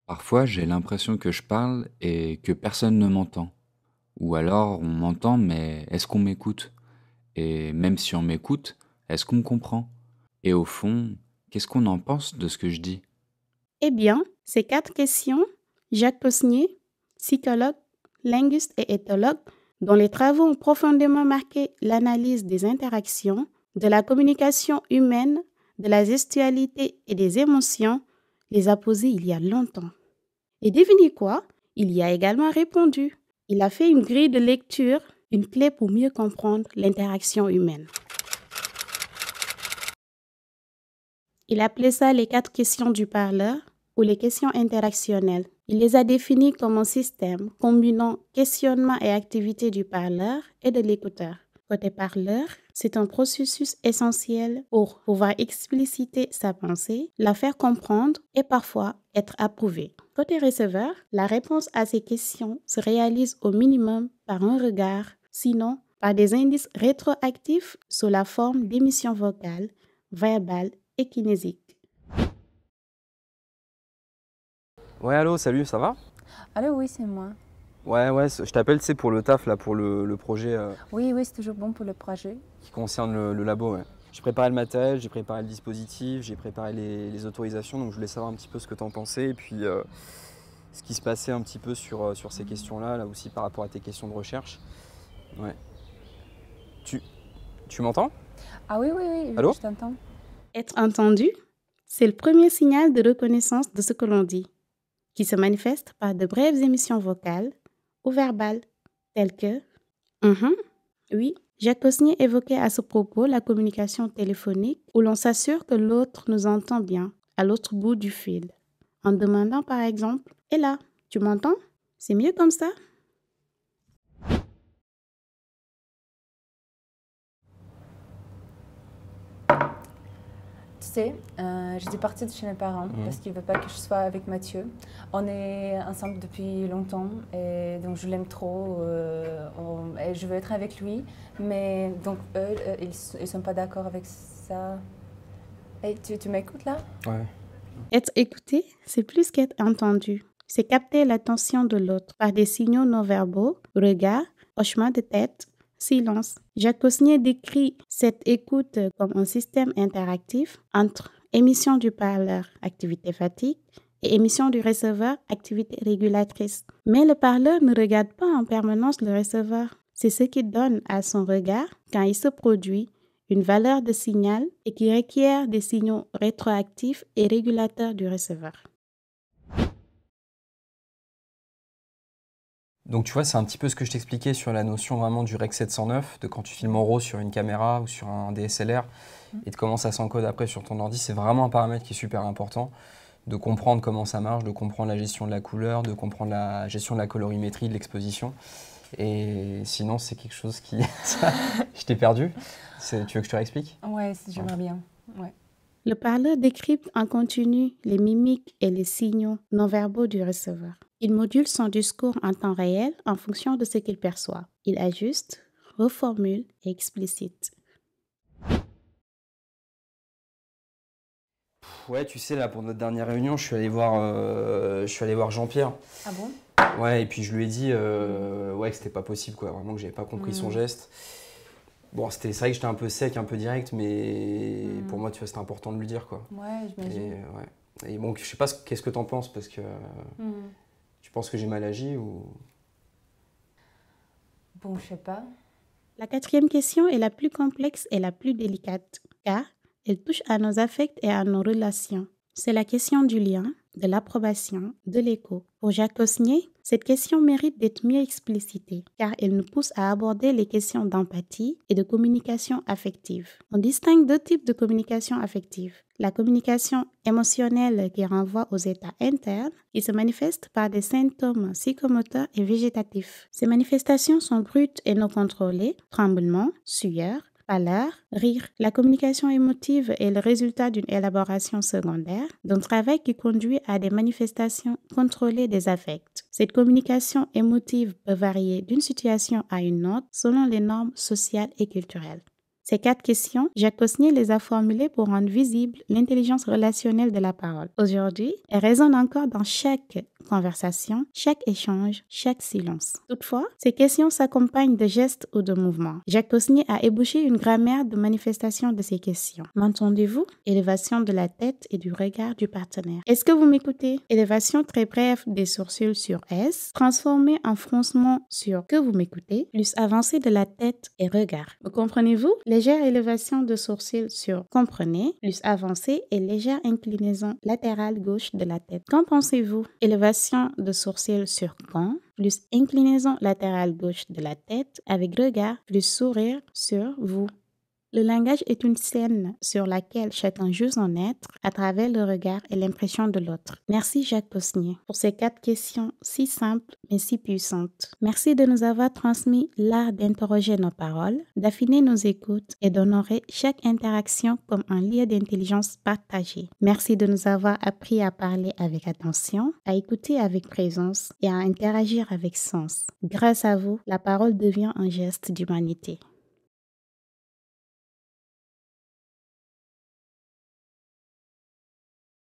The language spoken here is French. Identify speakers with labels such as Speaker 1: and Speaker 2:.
Speaker 1: Parfois, j'ai l'impression que je parle et que personne ne m'entend. Ou alors, on m'entend, mais est-ce qu'on m'écoute? Et même si on m'écoute, est-ce qu'on me comprend? Et au fond, qu'est-ce qu'on en pense de ce que je dis?
Speaker 2: Eh bien, ces quatre questions, Jacques Posnier, psychologue, linguiste et éthologue, dont les travaux ont profondément marqué l'analyse des interactions, de la communication humaine, de la gestualité et des émotions, les a posées il y a longtemps. Et devinez quoi? Il y a également répondu. Il a fait une grille de lecture, une clé pour mieux comprendre l'interaction humaine. Il appelait ça les quatre questions du parleur ou les questions interactionnelles. Il les a définies comme un système combinant questionnement et activité du parleur et de l'écouteur. Côté parleur, c'est un processus essentiel pour pouvoir expliciter sa pensée, la faire comprendre et parfois être approuvée. Côté receveur, la réponse à ces questions se réalise au minimum par un regard, sinon par des indices rétroactifs sous la forme d'émissions vocales, verbales et kinésiques.
Speaker 3: Ouais, allô, salut, ça va?
Speaker 4: Allô, oui, c'est moi.
Speaker 3: Ouais, je t'appelle, tu sais, pour le taf, là, pour le projet
Speaker 4: Oui, c'est toujours bon pour le projet.
Speaker 3: qui concerne le labo, ouais. J'ai préparé le matériel, j'ai préparé le dispositif, j'ai préparé les autorisations, donc je voulais savoir un petit peu ce que t'en pensais et puis ce qui se passait un petit peu sur ces questions-là, là aussi par rapport à tes questions de recherche. Ouais. Tu, tu m'entends?
Speaker 4: Ah oui, oui, oui,
Speaker 3: Allô?
Speaker 4: je t'entends.
Speaker 2: Être entendu, c'est le premier signal de reconnaissance de ce que l'on dit, qui se manifeste par de brèves émissions vocales ou verbales, telles que Mhm. Oui, Jacques Osnier évoquait à ce propos la communication téléphonique où l'on s'assure que l'autre nous entend bien à l'autre bout du fil, en demandant par exemple Et là, tu m'entends? C'est mieux comme ça?
Speaker 4: Tu sais, je suis partie de chez mes parents
Speaker 3: Mhm.
Speaker 4: parce qu'ils ne veulent pas que je sois avec Mathieu. On est ensemble depuis longtemps et donc je l'aime trop et je veux être avec lui. Mais donc eux, ils ne sont pas d'accord avec ça. Hey, tu m'écoutes là?
Speaker 3: Ouais.
Speaker 2: Être écouté, c'est plus qu'être entendu. C'est capter l'attention de l'autre par des signaux non verbaux, regard, hochement de tête, silence. Jacques Osnier décrit cette écoute comme un système interactif entre émission du parleur, activité fatigue, et émission du receveur, activité régulatrice. Mais le parleur ne regarde pas en permanence le receveur. C'est ce qui donne à son regard, quand il se produit, une valeur de signal et qui requiert des signaux rétroactifs et régulateurs du receveur.
Speaker 3: Donc tu vois, c'est un petit peu ce que je t'expliquais sur la notion vraiment du REC 709, de quand tu filmes en RAW sur une caméra ou sur un DSLR et de comment ça s'encode après sur ton ordi, c'est vraiment un paramètre qui est super important, de comprendre comment ça marche, de comprendre la gestion de la couleur, de comprendre la gestion de la colorimétrie, de l'exposition. Et sinon, c'est quelque chose qui... Je t'ai perdu. Tu veux que je te réexplique?
Speaker 4: Ouais,
Speaker 3: Ouais.
Speaker 4: j'aimerais bien. Ouais.
Speaker 2: Le parleur décrypte en continu les mimiques et les signaux non-verbaux du receveur. Il module son discours en temps réel en fonction de ce qu'il perçoit. Il ajuste, reformule et explicite.
Speaker 3: Ouais, tu sais, là, pour notre dernière réunion, je suis allé voir Jean-Pierre.
Speaker 4: Ah bon?
Speaker 3: Ouais, et puis je lui ai dit ouais, que c'était pas possible, quoi. Vraiment que j'avais pas compris son geste. Bon, c'est vrai que j'étais un peu sec, un peu direct, mais pour moi, tu vois, c'était important de lui dire, quoi.
Speaker 4: Ouais,
Speaker 3: Et,
Speaker 4: j'imagine.
Speaker 3: ouais. Et bon, je sais pas qu'est-ce que t'en penses, parce que
Speaker 4: Mhm.
Speaker 3: tu penses que j'ai mal agi ou...
Speaker 4: Bon, je sais pas.
Speaker 2: La quatrième question est la plus complexe et la plus délicate, car elle touche à nos affects et à nos relations. C'est la question du lien, de l'approbation, de l'écho. Pour Jacques Osnier, cette question mérite d'être mieux explicitée, car elle nous pousse à aborder les questions d'empathie et de communication affective. On distingue deux types de communication affective. La communication émotionnelle qui renvoie aux états internes, qui se manifeste par des symptômes psychomoteurs et végétatifs. Ces manifestations sont brutes et non contrôlées, tremblements, sueur, pâleur, rire. La communication émotive est le résultat d'une élaboration secondaire, d'un travail qui conduit à des manifestations contrôlées des affects. Cette communication émotive peut varier d'une situation à une autre selon les normes sociales et culturelles. Ces 4 questions, Jacques Cosnier les a formulées pour rendre visible l'intelligence relationnelle de la parole. Aujourd'hui, elles résonnent encore dans chaque conversation, chaque échange, chaque silence. Toutefois, ces questions s'accompagnent de gestes ou de mouvements. Jacques Cosnier a ébauché une grammaire de manifestation de ces questions. M'entendez-vous? Élévation de la tête et du regard du partenaire. Est-ce que vous m'écoutez? Élévation très brève des sourcils sur S, transformée en froncement sur que vous m'écoutez, plus avancée de la tête et regard. Me comprenez-vous? Légère élévation de sourcils sur comprenez, plus avancée et légère inclinaison latérale gauche de la tête. Qu'en pensez-vous? Élévation de sourcils sur quand, plus inclinaison latérale gauche de la tête avec regard, plus sourire sur vous. Le langage est une scène sur laquelle chacun joue son être à travers le regard et l'impression de l'autre. Merci Jacques Cosnier pour ces 4 questions si simples mais si puissantes. Merci de nous avoir transmis l'art d'interroger nos paroles, d'affiner nos écoutes et d'honorer chaque interaction comme un lieu d'intelligence partagée. Merci de nous avoir appris à parler avec attention, à écouter avec présence et à interagir avec sens. Grâce à vous, la parole devient un geste d'humanité.